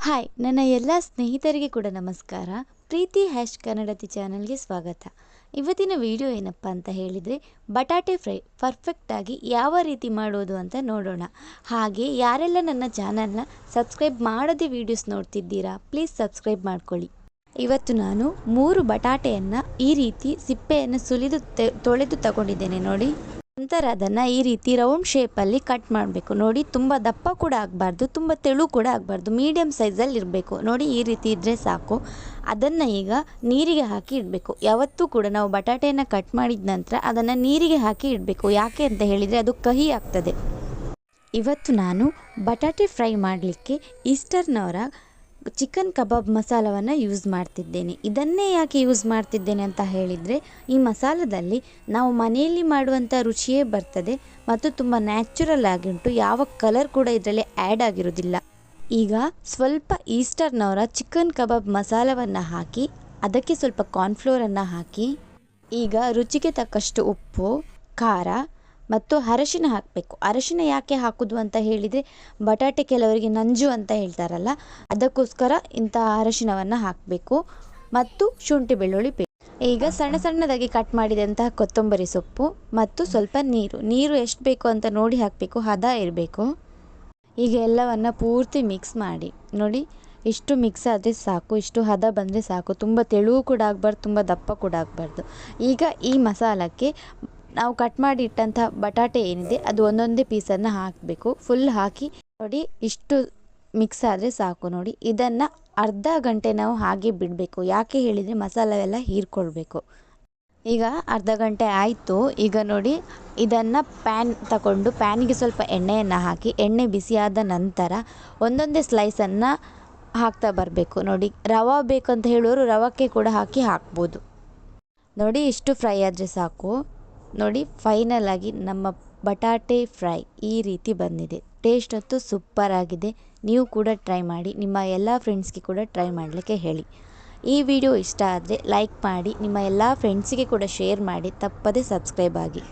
Hi ನನ್ನ ಎಲ್ಲ ಸ್ನೇಹಿತರಿಗೆ ಕೂಡ ನಮಸ್ಕಾರ. ಪ್ರೀತಿ ಹ್ಯಾಶ್ ಕನ್ನಡತಿ ಚಾನಲ್ಗೆ ಸ್ವಾಗತ. ಇವತ್ತಿನ ವಿಡಿಯೋ ಏನಪ್ಪ ಅಂತ ಹೇಳಿದರೆ ಬಟಾಟೆ ಫ್ರೈ ಪರ್ಫೆಕ್ಟಾಗಿ ಯಾವ ರೀತಿ ಮಾಡೋದು ಅಂತ ನೋಡೋಣ. ಹಾಗೆ ಯಾರೆಲ್ಲ ನನ್ನ ಚಾನಲ್ನ ಸಬ್ಸ್ಕ್ರೈಬ್ ಮಾಡದೆ ವೀಡಿಯೋಸ್ ನೋಡ್ತಿದ್ದೀರಾ ಪ್ಲೀಸ್ ಸಬ್ಸ್ಕ್ರೈಬ್ ಮಾಡ್ಕೊಳ್ಳಿ. ಇವತ್ತು ನಾನು 3 ಬಟಾಟೆಯನ್ನು ಈ ರೀತಿ ಸಿಪ್ಪೆಯನ್ನು ಸುಲಿದು ತೊಳೆದು ತಗೊಂಡಿದ್ದೇನೆ ನೋಡಿ. ನಂತರ ಅದನ್ನು ಈ ರೀತಿ ರೌಂಡ್ ಶೇಪಲ್ಲಿ ಕಟ್ ಮಾಡಬೇಕು ನೋಡಿ. ತುಂಬ ದಪ್ಪ ಕೂಡ ಆಗಬಾರ್ದು, ತುಂಬ ತೆಳು ಕೂಡ ಆಗಬಾರ್ದು, ಮೀಡಿಯಮ್ ಸೈಜಲ್ಲಿ ಇರಬೇಕು ನೋಡಿ. ಈ ರೀತಿ ಇದ್ದರೆ ಸಾಕು. ಅದನ್ನು ಈಗ ನೀರಿಗೆ ಹಾಕಿ ಇಡಬೇಕು. ಯಾವತ್ತೂ ಕೂಡ ನಾವು ಬಟಾಟೆಯನ್ನು ಕಟ್ ಮಾಡಿದ ನಂತರ ಅದನ್ನು ನೀರಿಗೆ ಹಾಕಿ ಇಡಬೇಕು. ಯಾಕೆ ಅಂತ ಹೇಳಿದರೆ ಅದು ಕಹಿ ಆಗ್ತದೆ. ಇವತ್ತು ನಾನು ಬಟಾಟೆ ಫ್ರೈ ಮಾಡಲಿಕ್ಕೆ ಈಸ್ಟರ್ನವರ ಚಿಕನ್ ಕಬಾಬ್ ಮಸಾಲವನ್ನು ಯೂಸ್ ಮಾಡ್ತಿದ್ದೇನೆ. ಇದನ್ನೇ ಯಾಕೆ ಯೂಸ್ ಮಾಡ್ತಿದ್ದೇನೆ ಅಂತ ಹೇಳಿದರೆ ಈ ಮಸಾಲದಲ್ಲಿ ನಾವು ಮನೆಯಲ್ಲಿ ಮಾಡುವಂಥ ರುಚಿಯೇ ಬರ್ತದೆ ಮತ್ತು ತುಂಬ ನ್ಯಾಚುರಲ್ ಆಗಿ ಉಂಟು. ಯಾವ ಕಲರ್ ಕೂಡ ಇದರಲ್ಲಿ ಆ್ಯಡ್ ಆಗಿರೋದಿಲ್ಲ. ಈಗ ಸ್ವಲ್ಪ ಈಸ್ಟರ್ನವರ ಚಿಕನ್ ಕಬಾಬ್ ಮಸಾಲವನ್ನು ಹಾಕಿ ಅದಕ್ಕೆ ಸ್ವಲ್ಪ ಕಾರ್ನ್ಫ್ಲೋರನ್ನು ಹಾಕಿ ಈಗ ರುಚಿಗೆ ತಕ್ಕಷ್ಟು ಉಪ್ಪು, ಖಾರ ಮತ್ತು ಅರಶಿನ ಹಾಕಬೇಕು. ಅರಶಿನ ಯಾಕೆ ಹಾಕೋದು ಅಂತ ಹೇಳಿದರೆ ಬಟಾಟೆ ಕೆಲವರಿಗೆ ನಂಜು ಅಂತ ಹೇಳ್ತಾರಲ್ಲ, ಅದಕ್ಕೋಸ್ಕರ ಇಂಥ ಅರಶಿನವನ್ನು ಹಾಕಬೇಕು. ಮತ್ತು ಶುಂಠಿ ಬೆಳ್ಳುಳ್ಳಿ ಪೇಸ್ಟ್. ಈಗ ಸಣ್ಣ ಸಣ್ಣದಾಗಿ ಕಟ್ ಮಾಡಿದಂತಹ ಕೊತ್ತಂಬರಿ ಸೊಪ್ಪು ಮತ್ತು ಸ್ವಲ್ಪ ನೀರು ಎಷ್ಟು ಬೇಕು ಅಂತ ನೋಡಿ ಹಾಕಬೇಕು, ಹದ ಇರಬೇಕು. ಈಗ ಎಲ್ಲವನ್ನು ಪೂರ್ತಿ ಮಿಕ್ಸ್ ಮಾಡಿ ನೋಡಿ. ಇಷ್ಟು ಮಿಕ್ಸ್ ಆದರೆ ಸಾಕು, ಇಷ್ಟು ಹದ ಬಂದರೆ ಸಾಕು. ತುಂಬ ತೆಳು ಕೂಡ ಆಗಬಾರ್ದು, ತುಂಬ ದಪ್ಪ ಕೂಡ ಆಗಬಾರ್ದು. ಈಗ ಈ ಮಸಾಲಕ್ಕೆ ನಾವು ಕಟ್ ಮಾಡಿ ಇಟ್ಟಂಥ ಬಟಾಟೆ ಏನಿದೆ ಅದು ಒಂದೊಂದೇ ಪೀಸನ್ನು ಹಾಕಬೇಕು. ಫುಲ್ ಹಾಕಿ ನೋಡಿ, ಇಷ್ಟು ಮಿಕ್ಸ್ ಆದರೆ ಸಾಕು ನೋಡಿ. ಇದನ್ನು ಅರ್ಧ ಗಂಟೆ ನಾವು ಹಾಗೆ ಬಿಡಬೇಕು. ಯಾಕೆ ಹೇಳಿದರೆ ಮಸಾಲೆಲ್ಲ ಹೀರ್ಕೊಳ್ಬೇಕು. ಈಗ ಅರ್ಧ ಗಂಟೆ ಆಯಿತು. ಈಗ ನೋಡಿ, ಇದನ್ನು ಪ್ಯಾನ್ ತಗೊಂಡು ಪ್ಯಾನಿಗೆ ಸ್ವಲ್ಪ ಎಣ್ಣೆಯನ್ನು ಹಾಕಿ ಎಣ್ಣೆ ಬಿಸಿಯಾದ ನಂತರ ಒಂದೊಂದೇ ಸ್ಲೈಸನ್ನು ಹಾಕ್ತಾ ಬರಬೇಕು ನೋಡಿ. ರವೆ ಬೇಕಂತ ಹೇಳೋರು ರವಕ್ಕೆ ಕೂಡ ಹಾಕ್ಬೋದು ನೋಡಿ. ಇಷ್ಟು ಫ್ರೈ ಆದರೆ ಸಾಕು ನೋಡಿ. ಫೈನಲ್ ಆಗಿ ನಮ್ಮ ಬಟಾಟೆ ಫ್ರೈ ಈ ರೀತಿ ಬಂದಿದೆ. ಟೇಸ್ಟ್ ಅಂತೂ ಸೂಪರ್ ಆಗಿದೆ. ನೀವು ಕೂಡ ಟ್ರೈ ಮಾಡಿ. ನಿಮ್ಮ ಎಲ್ಲ ಫ್ರೆಂಡ್ಸ್ಗೆ ಕೂಡ ಟ್ರೈ ಮಾಡಲಿಕ್ಕೆ ಹೇಳಿ. ಈ ವಿಡಿಯೋ ಇಷ್ಟ ಆದರೆ ಲೈಕ್ ಮಾಡಿ, ನಿಮ್ಮ ಎಲ್ಲ ಫ್ರೆಂಡ್ಸಿಗೆ ಕೂಡ ಶೇರ್ ಮಾಡಿ, ತಪ್ಪದೇ ಸಬ್ಸ್ಕ್ರೈಬ್ ಆಗಿ.